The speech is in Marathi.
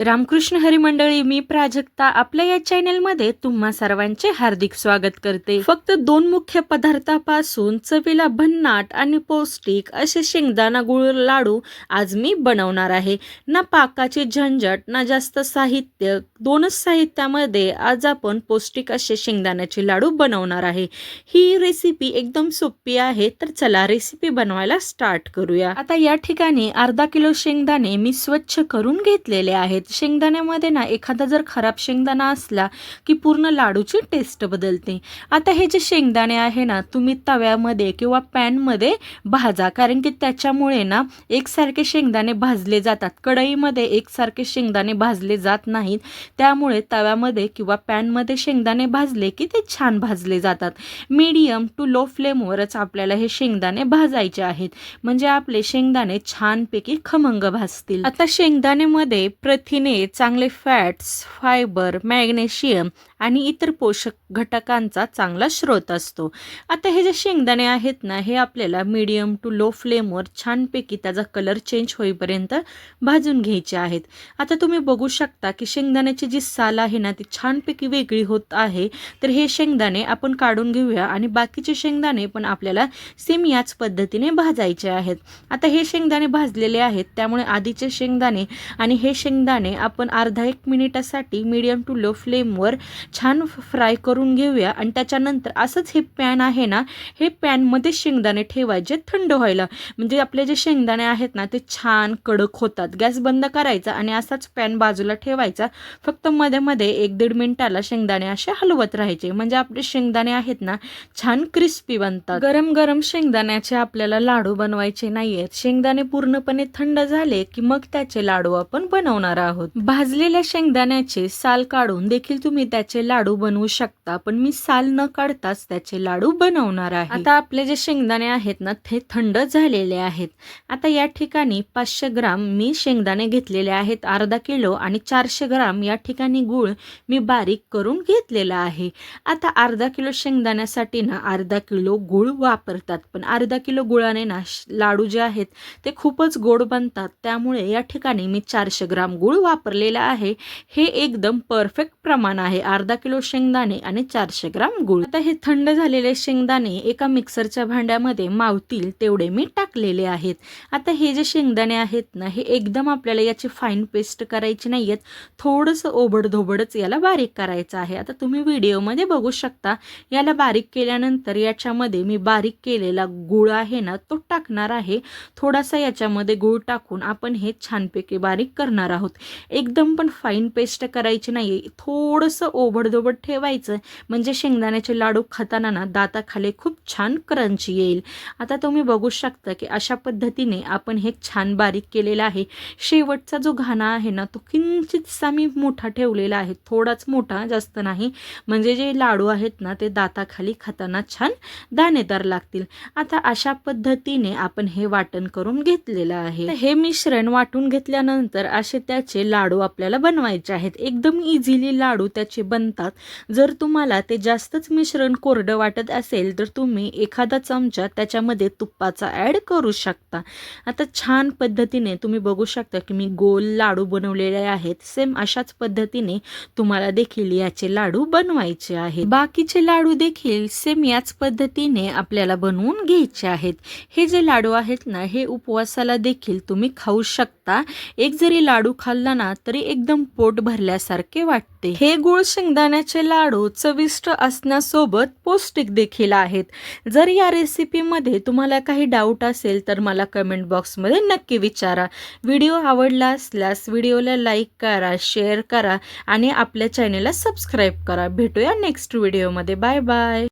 रामकृष्ण हरी मंडळी, मी प्राजक्ता आपल्या या चॅनलमध्ये तुम्हा सर्वांचे हार्दिक स्वागत करते। फक्त दोन मुख्य पदार्थापासून चवीला भन्नाट आणि पौष्टिक असे शेंगदाणा गुळ लाडू आज मी बनवणार आहे। ना पाकाची झंझट ना जास्त साहित्य, दोनच साहित्यामध्ये आज आपण पौष्टिक असे शेंगदाण्याचे लाडू बनवणार आहे। ही रेसिपी एकदम सोपी आहे, तर चला रेसिपी बनवायला स्टार्ट करूया। आता या ठिकाणी अर्धा किलो शेंगदाणे मी स्वच्छ करून घेतलेले आहेत। शेंगदाण्यामध्ये ना एखादा जर खराब शेंगदाणा असला की पूर्ण लाडूची टेस्ट बदलते। आता हे जे शेंगदाणे आहे ना, तुम्ही तव्यामध्ये किंवा पॅनमध्ये भाजा, कारण की त्याच्यामुळे ना एकसारखे शेंगदाणे भाजले जातात। कढईमध्ये एकसारखे शेंगदाणे भाजले जात नाहीत, त्यामुळे तव्यामध्ये किंवा पॅनमध्ये शेंगदाणे भाजले की ते छान भाजले जातात। मीडियम टू लो फ्लेमवरच आपल्याला हे शेंगदाणे भाजायचे आहेत, म्हणजे आपले शेंगदाणे छानपैकी खमंग भाजतील। आता शेंगदाण्यामध्ये प्रथिने, चांगले फॅट्स, फायबर, मॅग्नेशियम आणि इतर पोषक घटकांचा चांगला स्रोत असतो। आता हे जे शेंगदाणे आहेत ना, हे आपल्याला मीडियम टू लो फ्लेमवर छानपैकी त्याचा कलर चेंज होईपर्यंत भाजून घ्यायचे आहेत। आता तुम्ही बघू शकता की शेंगदाण्याची जी साल आहे ना, ती छानपैकी वेगळी होत आहे। तर हे शेंगदाणे आपण काढून घेऊया आणि बाकीचे शेंगदाणे पण आपल्याला सेम याच पद्धतीने भाजायचे आहेत। आता हे शेंगदाणे भाजलेले आहेत, त्यामुळे आधीचे शेंगदाणे आणि हे शेंगदाणे आपण अर्धा एक मिनिटासाठी मीडियम टू लो फ्लेमवर छान फ्राय करून घेऊया। आणि त्याच्यानंतर असंच हे पॅन आहे ना, हे पॅनमध्ये शेंगदाणे ठेवायचे थंड व्हायला, म्हणजे आपले जे शेंगदाणे आहेत ना ते छान कडक होतात। गॅस बंद करायचा आणि असाच पॅन बाजूला ठेवायचा। फक्त मध्ये मध्ये 1-1.5 मिनिटाला शेंगदाणे असे हलवत राहायचे, म्हणजे आपले शेंगदाणे आहेत ना छान क्रिस्पी बनतात। गरम गरम शेंगदाण्याचे आपल्याला लाडू बनवायचे नाहीयेत, शेंगदाणे पूर्णपणे थंड झाले की मग त्याचे लाडू आपण बनवणार आहोत। भाजलेल्या शेंगदाण्याचे साल काढून देखील तुम्ही त्याचे लाडू बनवू शकता, पण मी साल न काढताच त्याचे लाडू बनवणार आहे। आता आपले जे शेंगदाणे आहेत ना ते थंड झालेले आहेत। आता या ठिकाणी 500 ग्राम मी शेंगदाणे घेतलेले आहेत, अर्धा किलो, आणि 400 ग्राम या ठिकाणी गूळ मी बारीक करून घेतलेला आहे। आता अर्धा किलो शेंगदाण्यासाठी ना अर्धा किलो गूळ वापरतात, पण अर्धा किलो गुळाने ना लाडू जे आहेत ते खूपच गोड बनतात, त्यामुळे या ठिकाणी मी 400 ग्राम गूळ वापरलेला आहे। हे एकदम परफेक्ट प्रमाण आहे, अर्धा किलो शेंगदाणे आणि 400 ग्राम गूळ। आता हे थंड झालेले शेंगदाणे एका मिक्सरच्या भांड्यामध्ये मावतील तेवढे मी टाकलेले आहेत। आता हे जे शेंगदाणे आहेत ना, हे एकदम आपल्याला याची फाईन पेस्ट करायची नाहीयेत, थोडंसं ओबडधोबडच याला बारीक करायचं आहे। आता तुम्ही व्हिडिओमध्ये बघू शकता, याला बारीक केल्यानंतर याच्यामध्ये मी बारीक केलेला गूळ आहे ना तो टाकणार आहे। थोडासा याच्यामध्ये गूळ टाकून आपण हे छानपैकी बारीक करणार आहोत। एकदम पण फाईन पेस्ट करायची नाही, थोडंसं ओबडधोबड ठेवायचं, म्हणजे शेंगदाण्याचे लाडू खाताना ना दाताखाली खूप छान क्रंची येईल। आता तुम्ही बघू शकता की अशा पद्धतीने आपण हे छान बारीक केलेलं आहे। शेवटचा जो घाणा आहे ना तो किंचितसा मी मोठा ठेवलेला आहे, थोडाच मोठा, जास्त नाही, म्हणजे जे लाडू आहेत ना ते दाताखाली खाताना छान दाणेदार लागतील। आता अशा पद्धतीने आपण हे वाटण करून घेतलेलं आहे। हे मिश्रण वाटून घेतल्यानंतर असे त्याचे लाडू आपल्याला बनवायचे आहेत। एकदम इझिली लाडू त्याचे बनतात। जर तुम्हाला ते जास्तच मिश्रण कोरडं वाटत असेल तर तुम्ही एखादा चमचा त्याच्यामध्ये तुपाचा ॲड करू शकता। आता छान पद्धतीने तुम्ही बघू शकता की मी गोल लाडू बनवलेले आहेत। सेम अशाच पद्धतीने तुम्हाला देखील याचे लाडू बनवायचे आहेत। बाकीचे लाडू देखील सेम याच पद्धतीने आपल्याला बनवून घ्यायचे आहेत। हे जे लाडू आहेत ना, हे उपवासाला देखील तुम्ही खाऊ शकता। एक जरी लाडू खाल्ला ना तरी एकदम पोट भरल्यासारखे वाटते। हे गूळ शेंगदाण्याचे लाडू चविष्ट असण्यासोबत पौष्टिक देखील आहेत। जर या रेसिपीमध्ये तुम्हाला काही डाऊट असेल तर मला कमेंट बॉक्समध्ये नक्की विचारा। व्हिडिओ आवडला असल्यास व्हिडिओला लाईक करा, शेअर करा आणि आपल्या चॅनेलला सबस्क्राईब करा। भेटूया नेक्स्ट व्हिडिओमध्ये। Bye bye.